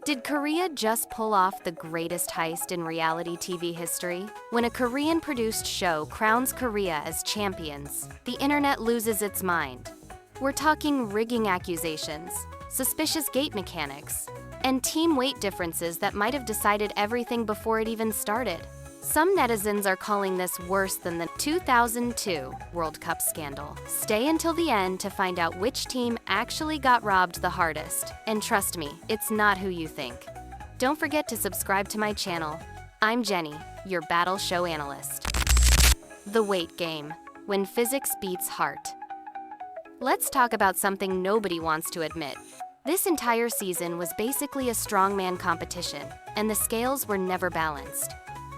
Did Korea just pull off the greatest heist in reality TV history? When a Korean-produced show crowns Korea as champions, the internet loses its mind. We're talking rigging accusations, suspicious gate mechanics, and team weight differences that might have decided everything before it even started. Some netizens are calling this worse than the 2002 World Cup scandal. Stay until the end to find out which team actually got robbed the hardest. And trust me, it's not who you think. Don't forget to subscribe to my channel. I'm Jenny, your battle show analyst. The weight game, when physics beats heart. Let's talk about something nobody wants to admit. This entire season was basically a strongman competition, and the scales were never balanced.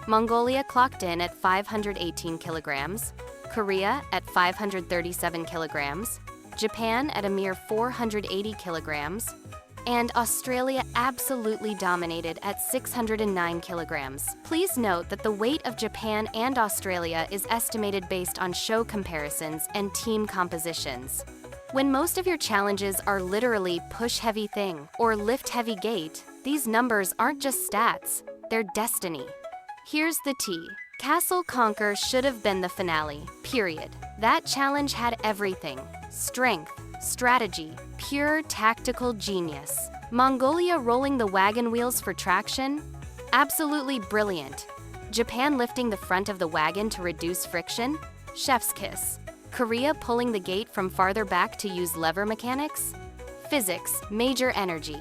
Mongolia clocked in at 518 kilograms, Korea at 537 kilograms, Japan at a mere 480 kilograms, and Australia absolutely dominated at 609 kilograms. Please note that the weight of Japan and Australia is estimated based on show comparisons and team compositions. When most of your challenges are literally push heavy thing or lift heavy gate, these numbers aren't just stats, they're destiny. Here's the tea. Castle Conquer should have been the finale, period. That challenge had everything. Strength, strategy, pure tactical genius. Mongolia rolling the wagon wheels for traction? Absolutely brilliant. Japan lifting the front of the wagon to reduce friction? Chef's kiss. Korea pulling the gate from farther back to use lever mechanics? Physics, major energy.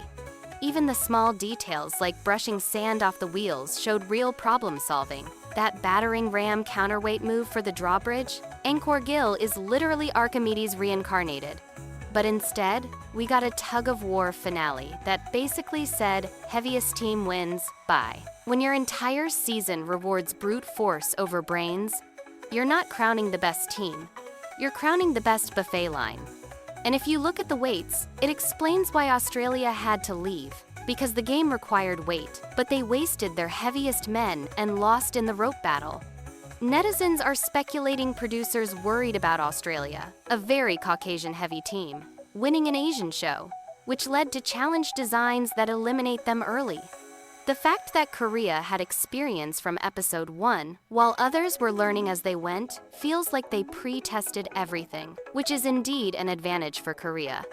Even the small details like brushing sand off the wheels showed real problem solving. That battering ram counterweight move for the drawbridge? Angkor Gil is literally Archimedes reincarnated. But instead, we got a tug-of-war finale that basically said, heaviest team wins, bye. When your entire season rewards brute force over brains, you're not crowning the best team. You're crowning the best buffet line. And if you look at the weights, it explains why Australia had to leave. Because the game required weight, but they wasted their heaviest men and lost in the rope battle. Netizens are speculating producers worried about Australia, a very Caucasian-heavy team, winning an Asian show, which led to challenge designs that eliminate them early. The fact that Korea had experience from episode 1, while others were learning as they went, feels like they pre-tested everything, which is indeed an advantage for Korea.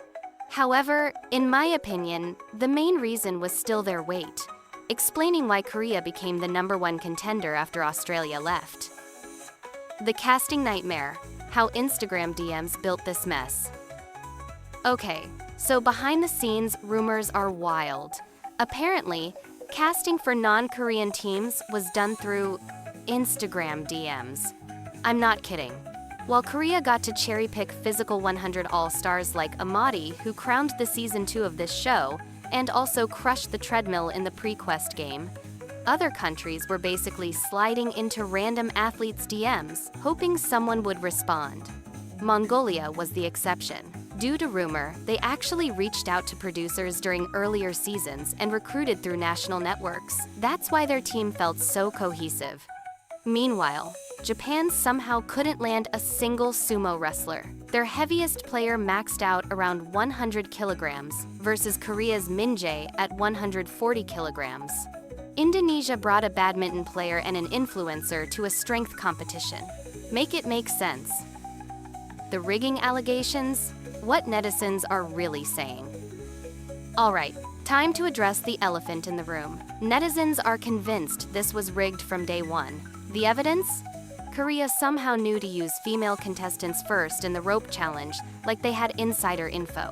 However, in my opinion, the main reason was still their weight, explaining why Korea became the #1 contender after Australia left. The casting nightmare, how Instagram DMs built this mess. Okay, so behind the scenes, rumors are wild. Apparently, casting for non-Korean teams was done through Instagram DMs. I'm not kidding. While Korea got to cherry-pick physical 100 all-stars like Amadi, who crowned the season 2 of this show, and also crushed the treadmill in the pre-quest game, other countries were basically sliding into random athletes' DMs, hoping someone would respond. Mongolia was the exception. Due to rumor, they actually reached out to producers during earlier seasons and recruited through national networks. That's why their team felt so cohesive. Meanwhile, Japan somehow couldn't land a single sumo wrestler. Their heaviest player maxed out around 100 kilograms versus Korea's Min-jae at 140 kilograms. Indonesia brought a badminton player and an influencer to a strength competition. Make it make sense. The rigging allegations? What netizens are really saying. Alright, time to address the elephant in the room. Netizens are convinced this was rigged from day one. The evidence? Korea somehow knew to use female contestants first in the rope challenge, like they had insider info.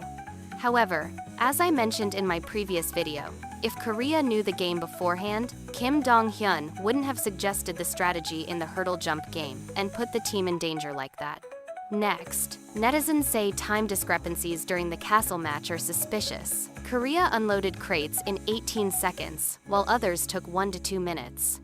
However, as I mentioned in my previous video, if Korea knew the game beforehand, Kim Dong-hyun wouldn't have suggested the strategy in the hurdle jump game and put the team in danger like that. Next, netizens say time discrepancies during the castle match are suspicious. Korea unloaded crates in 18 seconds, while others took 1 to 2 minutes.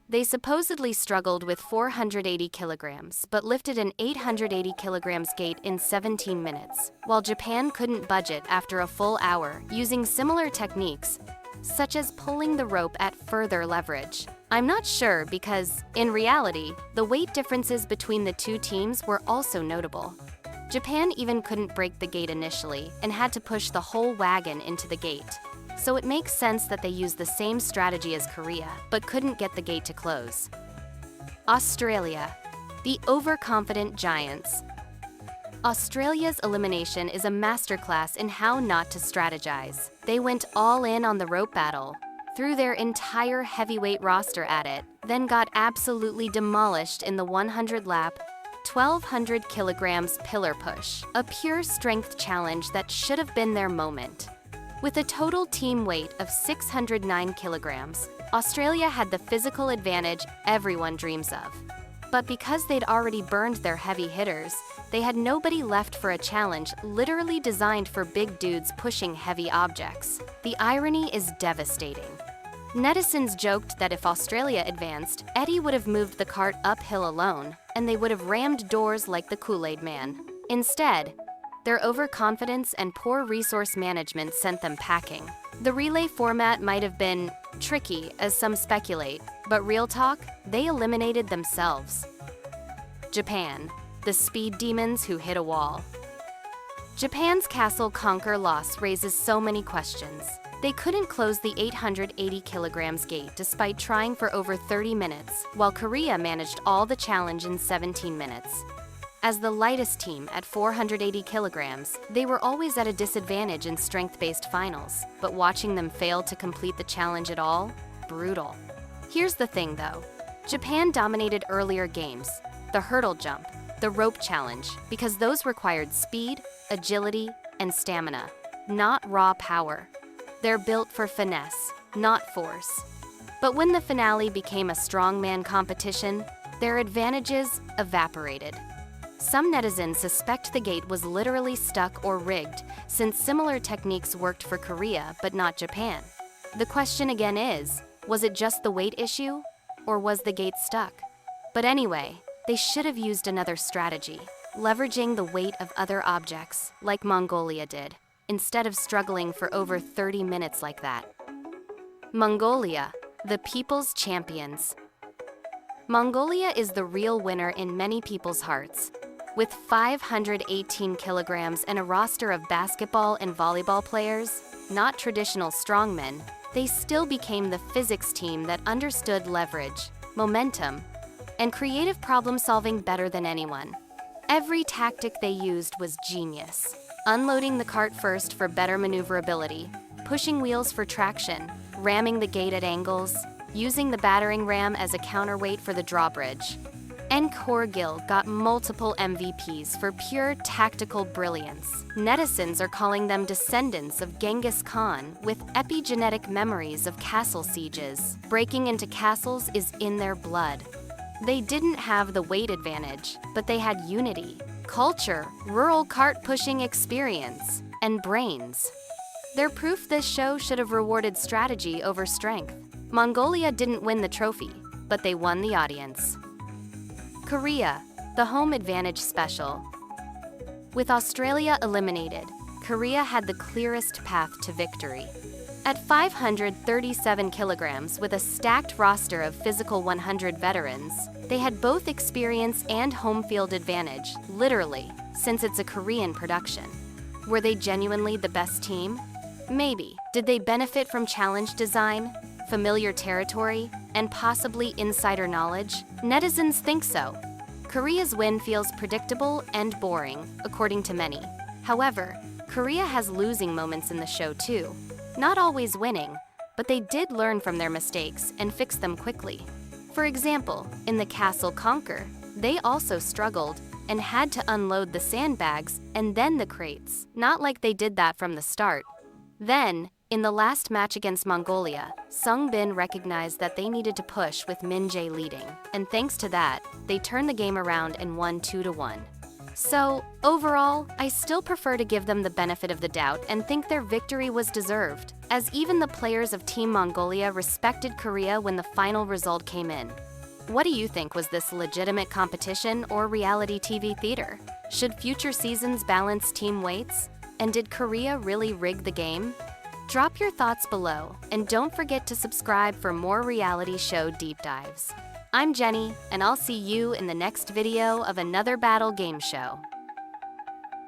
They supposedly struggled with 480 kilograms, but lifted an 880 kilograms gate in 17 minutes, while Japan couldn't budget after a full hour using similar techniques, such as pulling the rope at further leverage. I'm not sure because, in reality, the weight differences between the two teams were also notable. Japan even couldn't break the gate initially and had to push the whole wagon into the gate. so it makes sense that they used the same strategy as Korea, but couldn't get the gate to close. Australia, the overconfident giants. Australia's elimination is a masterclass in how not to strategize. They went all in on the rope battle, threw their entire heavyweight roster at it, then got absolutely demolished in the 100-lap, 1,200 kilograms pillar push, a pure strength challenge that should have been their moment. With a total team weight of 609 kilograms, Australia had the physical advantage everyone dreams of. But because they'd already burned their heavy hitters, they had nobody left for a challenge literally designed for big dudes pushing heavy objects. The irony is devastating. Netizens joked that if Australia advanced, Eddie would have moved the cart uphill alone, and they would have rammed doors like the Kool-Aid Man. Instead, their overconfidence and poor resource management sent them packing. The relay format might have been tricky, as some speculate, but real talk, they eliminated themselves. Japan, the speed demons who hit a wall. Japan's Castle Conquer loss raises so many questions. They couldn't close the 880 kilograms gate despite trying for over 30 minutes, while Korea managed all the challenge in 17 minutes. As the lightest team at 480 kilograms, they were always at a disadvantage in strength-based finals, but watching them fail to complete the challenge at all, brutal. Here's the thing though, Japan dominated earlier games, the hurdle jump, the rope challenge, because those required speed, agility, and stamina, not raw power. They're built for finesse, not force. But when the finale became a strongman competition, their advantages evaporated. Some netizens suspect the gate was literally stuck or rigged, since similar techniques worked for Korea but not Japan. The question again is, was it just the weight issue, or was the gate stuck? But anyway, they should have used another strategy, leveraging the weight of other objects, like Mongolia did, instead of struggling for over 30 minutes like that. Mongolia, the people's champions. Mongolia is the real winner in many people's hearts. With 518 kilograms and a roster of basketball and volleyball players, not traditional strongmen, they still became the physics team that understood leverage, momentum, and creative problem-solving better than anyone. Every tactic they used was genius. Unloading the cart first for better maneuverability, pushing wheels for traction, ramming the gate at angles, using the battering ram as a counterweight for the drawbridge. And Korgil got multiple MVPs for pure tactical brilliance. Netizens are calling them descendants of Genghis Khan with epigenetic memories of castle sieges. Breaking into castles is in their blood. They didn't have the weight advantage, but they had unity, culture, rural cart-pushing experience, and brains. They're proof this show should have rewarded strategy over strength. Mongolia didn't win the trophy, but they won the audience. Korea, the home advantage special. With Australia eliminated, Korea had the clearest path to victory. At 537 kilograms with a stacked roster of physical 100 veterans, they had both experience and home field advantage, literally, since it's a Korean production. Were they genuinely the best team? Maybe. Did they benefit from challenge design, familiar territory, and possibly insider knowledge? Netizens think so. Korea's win feels predictable and boring, according to many. However, Korea has losing moments in the show too. Not always winning, but they did learn from their mistakes and fix them quickly. For example, in the Castle Conquer, they also struggled and had to unload the sandbags and then the crates, not like they did that from the start. Then, in the last match against Mongolia, Sung Bin recognized that they needed to push with Min Jae leading, and thanks to that, they turned the game around and won 2-1. So, overall, I still prefer to give them the benefit of the doubt and think their victory was deserved, as even the players of Team Mongolia respected Korea when the final result came in. What do you think? Was this legitimate competition or reality TV theater? Should future seasons balance team weights? And did Korea really rig the game? Drop your thoughts below, and don't forget to subscribe for more reality show deep dives. I'm Jenny, and I'll see you in the next video of another battle game show.